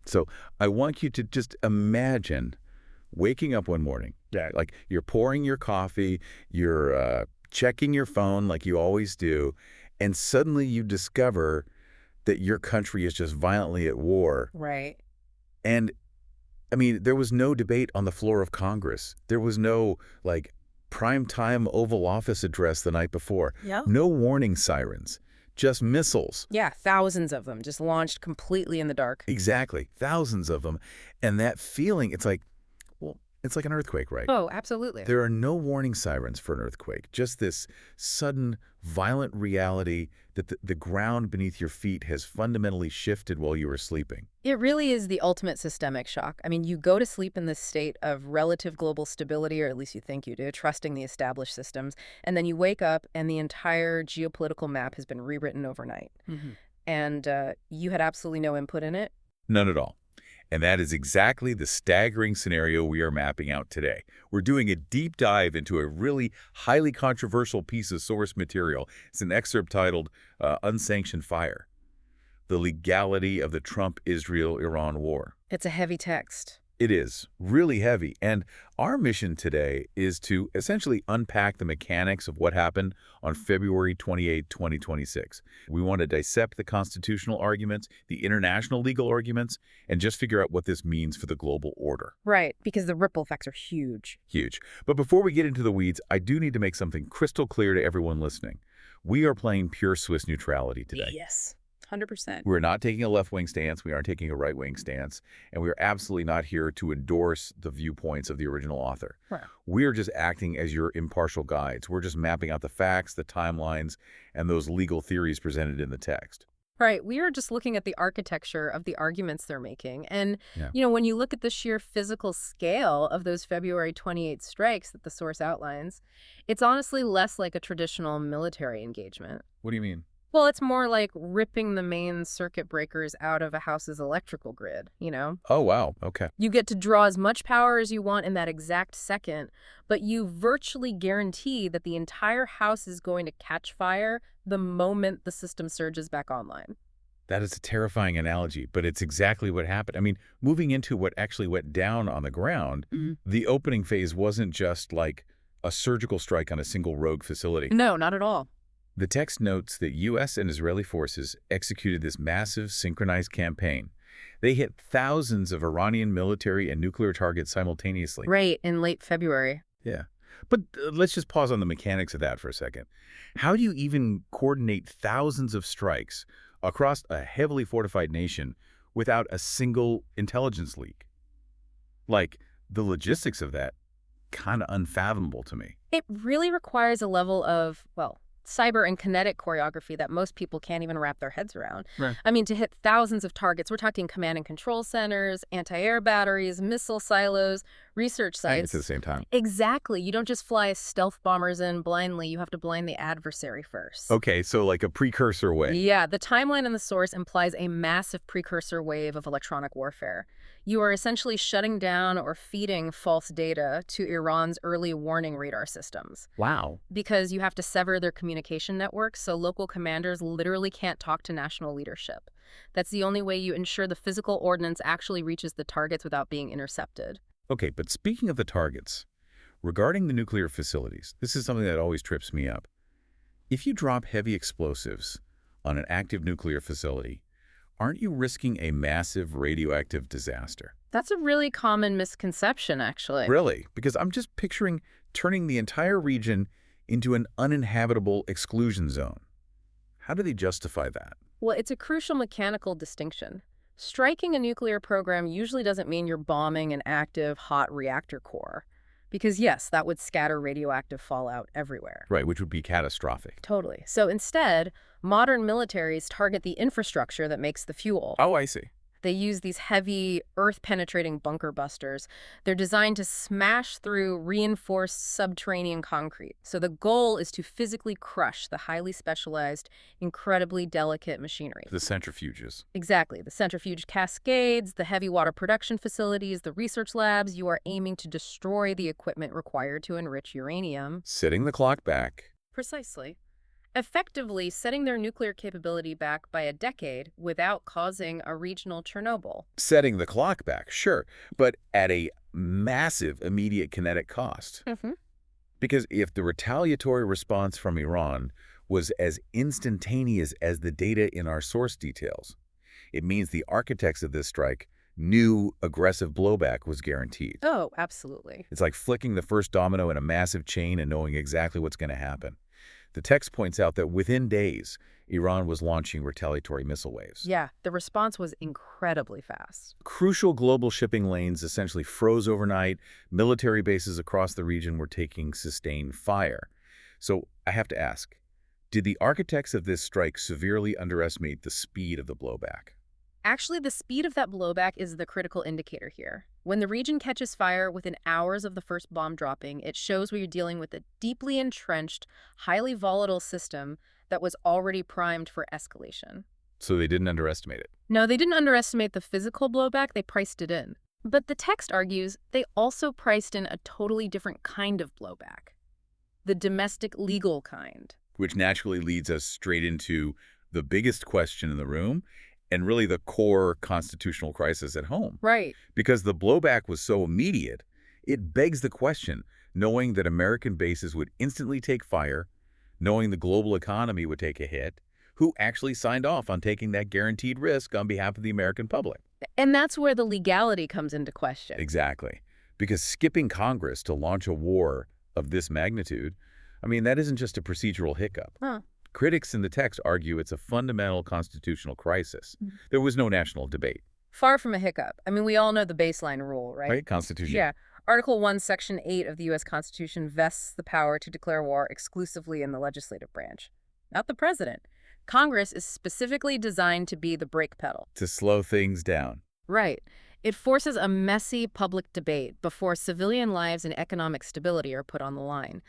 So I want you to just imagine waking up one morning. Yeah. Like you're pouring your coffee, you're checking your phone like you always do, and suddenly you discover that your country is just violently at war. Right. And I mean, there was no debate on the floor of Congress. There was no, like, primetime Oval Office address the night before. Yeah. No warning sirens, just missiles. Yeah, thousands of them just launched completely in the dark. Exactly. Thousands of them. And that feeling, it's like, well, it's like an earthquake, right? Oh, absolutely. There are no warning sirens for an earthquake, just this sudden, violent reality that the ground beneath your feet has fundamentally shifted while you were sleeping. It really is the ultimate systemic shock. I mean, you go to sleep in this state of relative global stability, or at least you think you do, trusting the established systems, and then you wake up and the entire geopolitical map has been rewritten overnight. And you had absolutely no input in it. None at all. And that is exactly the staggering scenario we are mapping out today. We're doing a deep dive into a really highly controversial piece of source material. It's an excerpt titled Unsanctioned Fire: The Legality of the Trump-Israel-Iran War. It's a heavy text. It is really heavy, and our mission today is to essentially unpack the mechanics of what happened on February 28, 2026. We want to dissect the constitutional arguments, the international legal arguments, and just figure out what this means for the global order. Right, because the ripple effects are huge. Huge. But before we get into the weeds, I do need to make something crystal clear to everyone listening. We are playing pure Swiss neutrality today. Yes, 100%. We're not taking a left-wing stance. We aren't taking a right-wing stance. And we're absolutely not here to endorse the viewpoints of the original author. Right. We're just acting as your impartial guides. We're just mapping out the facts, the timelines, and those legal theories presented in the text. Right. We are just looking at the architecture of the arguments they're making. And, Yeah. when you look at the sheer physical scale of those February 28 strikes that the source outlines, it's honestly less like a traditional military engagement. What do you mean? Well, it's more like ripping the main circuit breakers out of a house's electrical grid, Oh, wow. Okay. You get to draw as much power as you want in that exact second, but you virtually guarantee that the entire house is going to catch fire the moment the system surges back online. That is a terrifying analogy, but it's exactly what happened. I mean, moving into what actually went down on the ground, the opening phase wasn't just like a surgical strike on a single rogue facility. No, not at all. The text notes that U.S. and Israeli forces executed this massive synchronized campaign. They hit thousands of Iranian military and nuclear targets simultaneously. Right, in late February. Yeah. But let's just pause on the mechanics of that for a second. How do you even coordinate thousands of strikes across a heavily fortified nation without a single intelligence leak? Like, the logistics of that, kind of unfathomable to me. It really requires a level of, cyber and kinetic choreography that most people can't even wrap their heads around. Right. I mean, to hit thousands of targets, we're talking command and control centers, anti-air batteries, missile silos, research sites. At the same time. Exactly. You don't just fly stealth bombers in blindly. You have to blind the adversary first. Okay, so like a precursor way. Yeah, the timeline in the source implies a massive precursor wave of electronic warfare. You are essentially shutting down or feeding false data to Iran's early warning radar systems. Wow. Because you have to sever their communication networks, so local commanders literally can't talk to national leadership. That's the only way you ensure the physical ordnance actually reaches the targets without being intercepted. Okay, but speaking of the targets, regarding the nuclear facilities, this is something that always trips me up. If you drop heavy explosives on an active nuclear facility, aren't you risking a massive radioactive disaster? That's a really common misconception, actually. Really? Because I'm just picturing turning the entire region into an uninhabitable exclusion zone. How do they justify that? Well, it's a crucial mechanical distinction. Striking a nuclear program usually doesn't mean you're bombing an active, hot reactor core. Because yes, that would scatter radioactive fallout everywhere. Right, which would be catastrophic. Totally. So instead, modern militaries target the infrastructure that makes the fuel. Oh, I see. They use these heavy, earth-penetrating bunker busters. They're designed to smash through reinforced subterranean concrete. So the goal is to physically crush the highly specialized, incredibly delicate machinery. The centrifuges. Exactly. The centrifuge cascades, the heavy water production facilities, the research labs. You are aiming to destroy the equipment required to enrich uranium. Setting the clock back. Precisely. effectively setting their nuclear capability back by a decade without causing a regional Chernobyl. Setting the clock back, sure, but at a massive immediate kinetic cost. Hmm. Because if the retaliatory response from Iran was as instantaneous as the data in our source details, it means the architects of this strike knew aggressive blowback was guaranteed. Oh, absolutely. It's like flicking the first domino in a massive chain and knowing exactly what's going to happen. The text points out that within days, Iran was launching retaliatory missile waves. Yeah, the response was incredibly fast. Crucial global shipping lanes essentially froze overnight. Military bases across the region were taking sustained fire. So I have to ask, did the architects of this strike severely underestimate the speed of the blowback? Actually, the speed of that blowback is the critical indicator here. When the region catches fire within hours of the first bomb dropping, it shows we are dealing with a deeply entrenched, highly volatile system that was already primed for escalation. So they didn't underestimate it. No, they didn't underestimate the physical blowback, they priced it in. But the text argues they also priced in a totally different kind of blowback. The domestic legal kind. Which naturally leads us straight into the biggest question in the room and really the core constitutional crisis at home. Right. Because the blowback was so immediate, it begs the question, knowing that American bases would instantly take fire, knowing the global economy would take a hit, who actually signed off on taking that guaranteed risk on behalf of the American public? And that's where the legality comes into question. Exactly. Because skipping Congress to launch a war of this magnitude, I mean, that isn't just a procedural hiccup. Huh. Critics in the text argue it's a fundamental constitutional crisis. There was no national debate, Far from a hiccup. I mean, we all know the baseline rule, right? right? Constitution. Yeah. Article 1, Section 8 of the U.S. Constitution vests the power to declare war exclusively in the legislative branch, not the president. Congress is specifically designed to be the brake pedal. To slow things down. Right. It forces a messy public debate before civilian lives and economic stability are put on the line.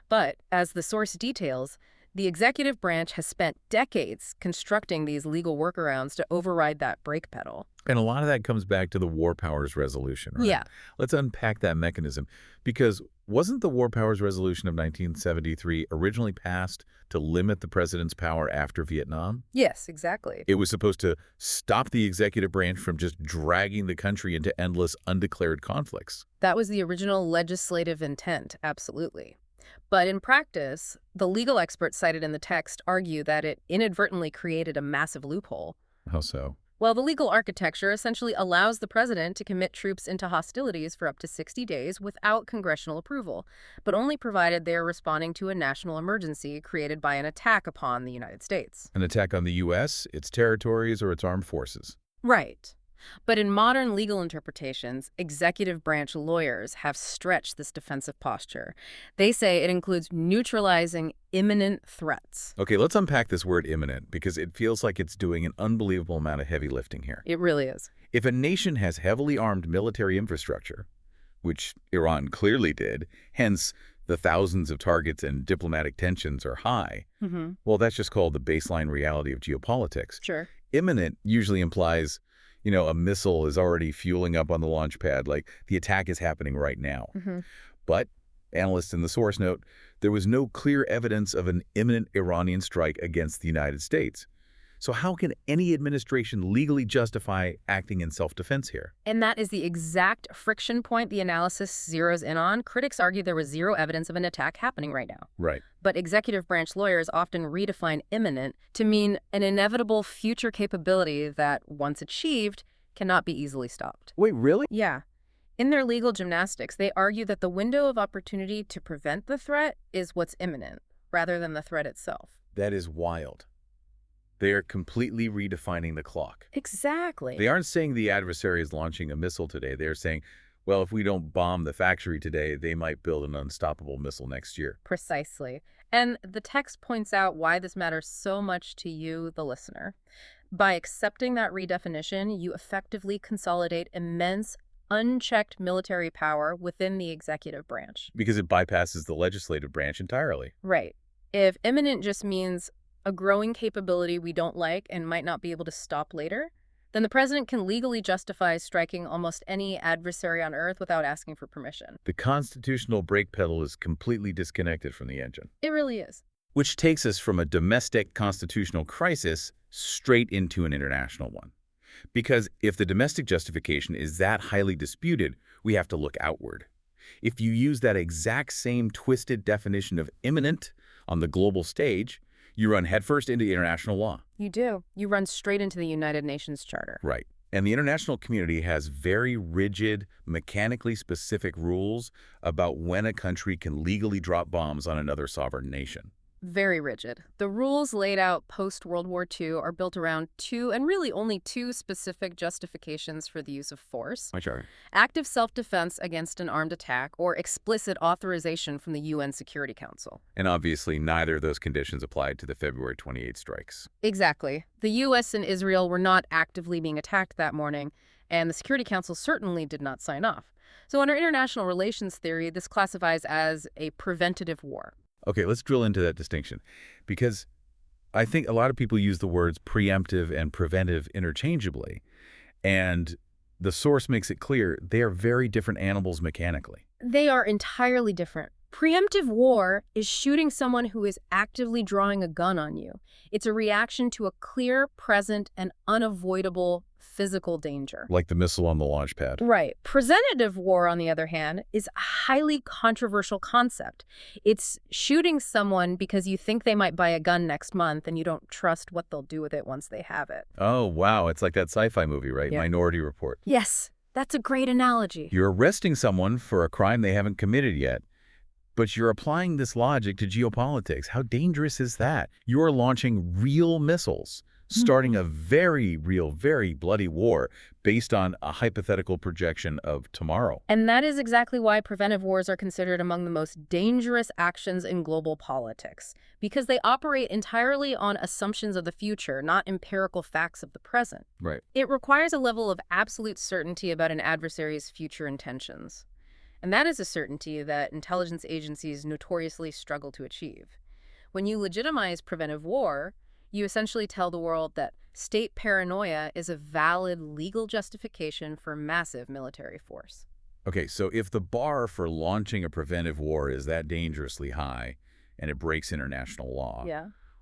But, as the source details, the executive branch has spent decades constructing these legal workarounds to override that brake pedal. And a lot of that comes back to the War Powers Resolution, right? Yeah. Let's unpack that mechanism. Because wasn't the War Powers Resolution of 1973 originally passed to limit the president's power after Vietnam? Yes, exactly. It was supposed to stop the executive branch from just dragging the country into endless undeclared conflicts. That was the original legislative intent, absolutely. But in practice, the legal experts cited in the text argue that it inadvertently created a massive loophole. How so? Well, the legal architecture essentially allows the president to commit troops into hostilities for up to 60 days without congressional approval, but only provided they are responding to a national emergency created by an attack upon the United States. An attack on the U.S., its territories, or its armed forces? Right. But in modern legal interpretations, executive branch lawyers have stretched this defensive posture. They say it includes neutralizing imminent threats. Okay, let's unpack this word imminent, because it feels like it's doing an unbelievable amount of heavy lifting here. It really is. If a nation has heavily armed military infrastructure, which Iran clearly did, hence the thousands of targets and diplomatic tensions are high, well, that's just called the baseline reality of geopolitics. Sure. Imminent usually implies, a missile is already fueling up on the launch pad, like the attack is happening right now. But, analysts in the source note, there was no clear evidence of an imminent Iranian strike against the United States. So how can any administration legally justify acting in self-defense here? And that is the exact friction point the analysis zeroes in on. Critics argue there was zero evidence of an attack happening right now. Right. But executive branch lawyers often redefine imminent to mean an inevitable future capability that, once achieved, cannot be easily stopped. Wait, really? Yeah. In their legal gymnastics, they argue that the window of opportunity to prevent the threat is what's imminent, rather than the threat itself. That is wild. They are completely redefining the clock. Exactly. They aren't saying the adversary is launching a missile today. They're saying, well, if we don't bomb the factory today, they might build an unstoppable missile next year. Precisely. And the text points out why this matters so much to you, the listener. By accepting that redefinition, you effectively consolidate immense, unchecked military power within the executive branch. Because it bypasses the legislative branch entirely. Right. If imminent just means a growing capability we don't like and might not be able to stop later, then the president can legally justify striking almost any adversary on Earth without asking for permission. The constitutional brake pedal is completely disconnected from the engine. It really is. Which takes us from a domestic constitutional crisis straight into an international one. Because if the domestic justification is that highly disputed, we have to look outward. If you use that exact same twisted definition of imminent on the global stage, you run headfirst into international law. You do. You run straight into the United Nations Charter. Right. And the international community has very rigid, mechanically specific rules about when a country can legally drop bombs on another sovereign nation. Very rigid. The rules laid out post-World War II are built around two, and really only two, specific justifications for the use of force. Which are? Active self-defense against an armed attack, or explicit authorization from the UN Security Council. And obviously, neither of those conditions applied to the February 28 strikes. Exactly. The U.S. and Israel were not actively being attacked that morning, and the Security Council certainly did not sign off. So under international relations theory, this classifies as a preventative war. Okay, let's drill into that distinction, because I think a lot of people use the words preemptive and preventive interchangeably, and the source makes it clear they are very different animals mechanically. They are entirely different. Preemptive war is shooting someone who is actively drawing a gun on you. It's a reaction to a clear, present, and unavoidable physical danger. Like the missile on the launch pad. Right. Preventative war, on the other hand, is a highly controversial concept. It's shooting someone because you think they might buy a gun next month and you don't trust what they'll do with it once they have it. Oh, wow. It's like that sci-fi movie, right? Yeah. Minority Report. Yes, that's a great analogy. You're arresting someone for a crime they haven't committed yet, but you're applying this logic to geopolitics. How dangerous is that? You're launching real missiles, starting a very real, very bloody war based on a hypothetical projection of tomorrow. And that is exactly why preventive wars are considered among the most dangerous actions in global politics, because they operate entirely on assumptions of the future, not empirical facts of the present. Right. It requires a level of absolute certainty about an adversary's future intentions. And that is a certainty that intelligence agencies notoriously struggle to achieve. When you legitimize preventive war, you essentially tell the world that state paranoia is a valid legal justification for massive military force. Okay, so if the bar for launching a preventive war is that dangerously high and it breaks international law,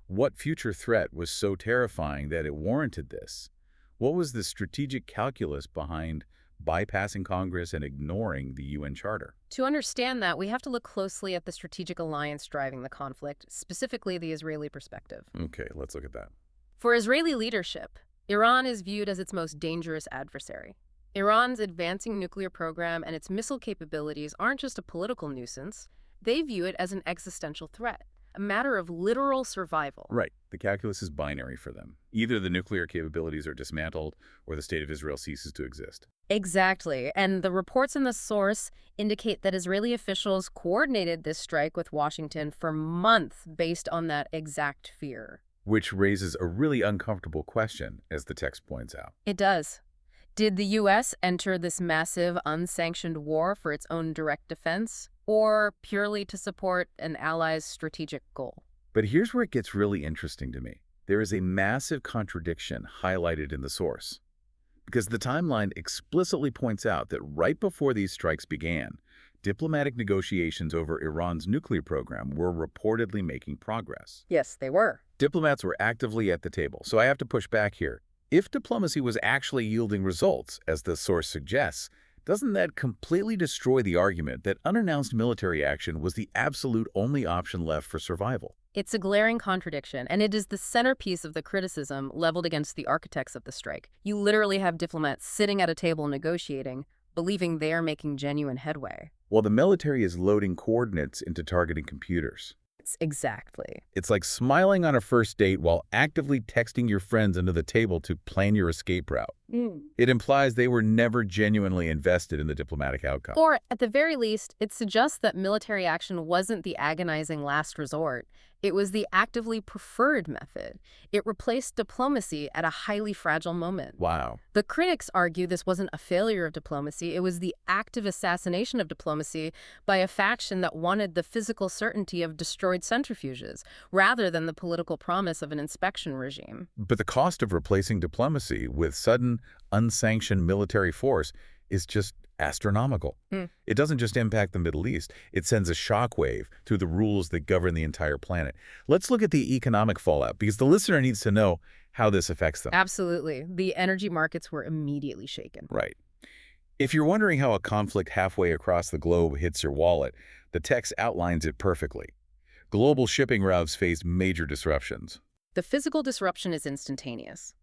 what future threat was so terrifying that it warranted this? What was the strategic calculus behind bypassing Congress and ignoring the UN Charter? To understand that, we have to look closely at the strategic alliance driving the conflict, specifically the Israeli perspective. Okay, let's look at that. For Israeli leadership, Iran is viewed as its most dangerous adversary. Iran's advancing nuclear program and its missile capabilities aren't just a political nuisance. They view it as an existential threat, a matter of literal survival. Right. The calculus is binary for them. Either the nuclear capabilities are dismantled or the state of Israel ceases to exist. Exactly. And the reports in the source indicate that Israeli officials coordinated this strike with Washington for months based on that exact fear. Which raises a really uncomfortable question, as the text points out. It does. Did the U.S. enter this massive, unsanctioned war for its own direct defense, or purely to support an ally's strategic goal? But here's where it gets really interesting to me. There is a massive contradiction highlighted in the source, because the timeline explicitly points out that right before these strikes began, diplomatic negotiations over Iran's nuclear program were reportedly making progress. Yes, they were. Diplomats were actively at the table, so I have to push back here. If diplomacy was actually yielding results, as the source suggests, doesn't that completely destroy the argument that unannounced military action was the absolute only option left for survival? It's a glaring contradiction, and it is the centerpiece of the criticism leveled against the architects of the strike. You literally have diplomats sitting at a table negotiating, believing they are making genuine headway. While the military is loading coordinates into targeting computers. Exactly. It's like smiling on a first date while actively texting your friends under the table to plan your escape route. It implies they were never genuinely invested in the diplomatic outcome. Or, at the very least, it suggests that military action wasn't the agonizing last resort. It was the actively preferred method. It replaced diplomacy at a highly fragile moment. Wow. The critics argue this wasn't a failure of diplomacy. It was the active assassination of diplomacy by a faction that wanted the physical certainty of destroyed centrifuges, rather than the political promise of an inspection regime. But the cost of replacing diplomacy with sudden, unsanctioned military force is just astronomical. Hmm. It doesn't just impact the Middle East, it sends a shockwave through the rules that govern the entire planet. Let's look at the economic fallout, because the listener needs to know how this affects them. Absolutely. The energy markets were immediately shaken. Right. If you're wondering how a conflict halfway across the globe hits your wallet, the text outlines it perfectly. Global shipping routes faced major disruptions. The physical disruption is instantaneous.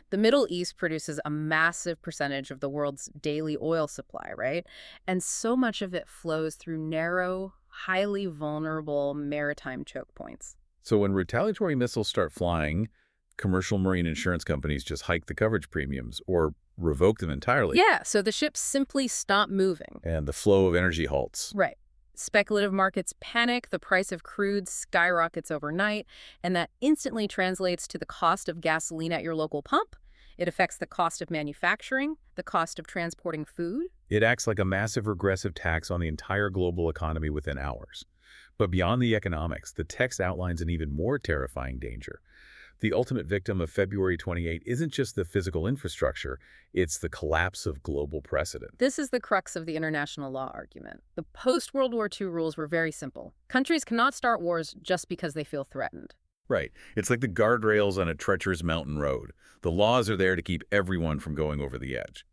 The Middle East produces a massive percentage of the world's daily oil supply, right? And so much of it flows through narrow, highly vulnerable maritime choke points. So when retaliatory missiles start flying, commercial marine insurance companies just hike the coverage premiums or revoke them entirely. Yeah, so the ships simply stop moving. And the flow of energy halts. Right. Speculative markets panic, the price of crude skyrockets overnight, and that instantly translates to the cost of gasoline at your local pump. It affects the cost of manufacturing, the cost of transporting food. It acts like a massive regressive tax on the entire global economy within hours. But beyond the economics, the text outlines an even more terrifying danger. The ultimate victim of February 28 isn't just the physical infrastructure, it's the collapse of global precedent. This is the crux of the international law argument. The post-World War II rules were very simple. Countries cannot start wars just because they feel threatened. Right. It's like the guardrails on a treacherous mountain road. The laws are there to keep everyone from going over the edge.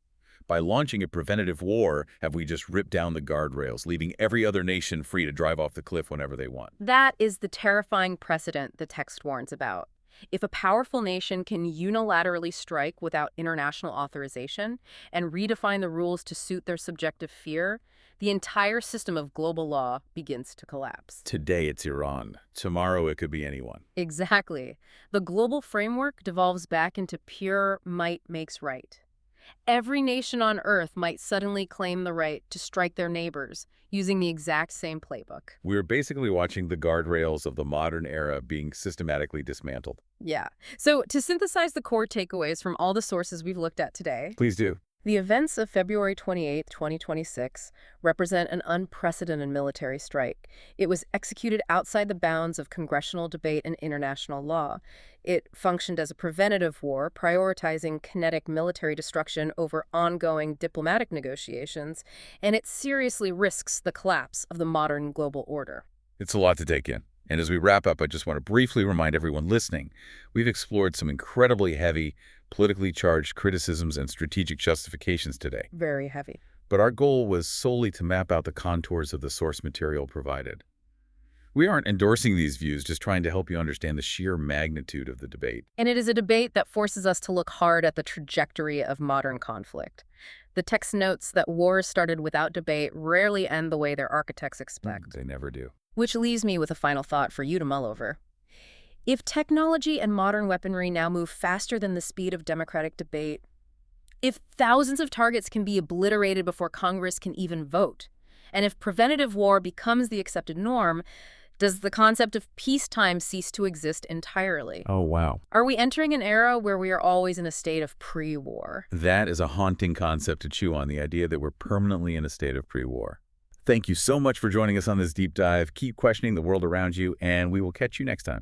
By launching a preventative war, have we just ripped down the guardrails, leaving every other nation free to drive off the cliff whenever they want? That is the terrifying precedent the text warns about. If a powerful nation can unilaterally strike without international authorization and redefine the rules to suit their subjective fear, the entire system of global law begins to collapse. Today it's Iran. Tomorrow it could be anyone. Exactly. The global framework devolves back into pure might makes right. Every nation on Earth might suddenly claim the right to strike their neighbors using the exact same playbook. We're basically watching the guardrails of the modern era being systematically dismantled. Yeah. So to synthesize the core takeaways from all the sources we've looked at today, Please do. the events of February 28, 2026 represent an unprecedented military strike. It was executed outside the bounds of congressional debate and international law. It functioned as a preventative war, prioritizing kinetic military destruction over ongoing diplomatic negotiations, and it seriously risks the collapse of the modern global order. It's a lot to take in. And as we wrap up, I just want to briefly remind everyone listening, we've explored some incredibly heavy, politically charged criticisms and strategic justifications today. Very heavy. But our goal was solely to map out the contours of the source material provided. We aren't endorsing these views, just trying to help you understand the sheer magnitude of the debate. And it is a debate that forces us to look hard at the trajectory of modern conflict. The text notes that wars started without debate rarely end the way their architects expect. They never do. Which leaves me with a final thought for you to mull over. If technology and modern weaponry now move faster than the speed of democratic debate, if thousands of targets can be obliterated before Congress can even vote, and if preventative war becomes the accepted norm, does the concept of peacetime cease to exist entirely? Oh, wow. Are we entering an era where we are always in a state of pre-war? That is a haunting concept to chew on, the idea that we're permanently in a state of pre-war. Thank you so much for joining us on this deep dive. Keep questioning the world around you, and we will catch you next time.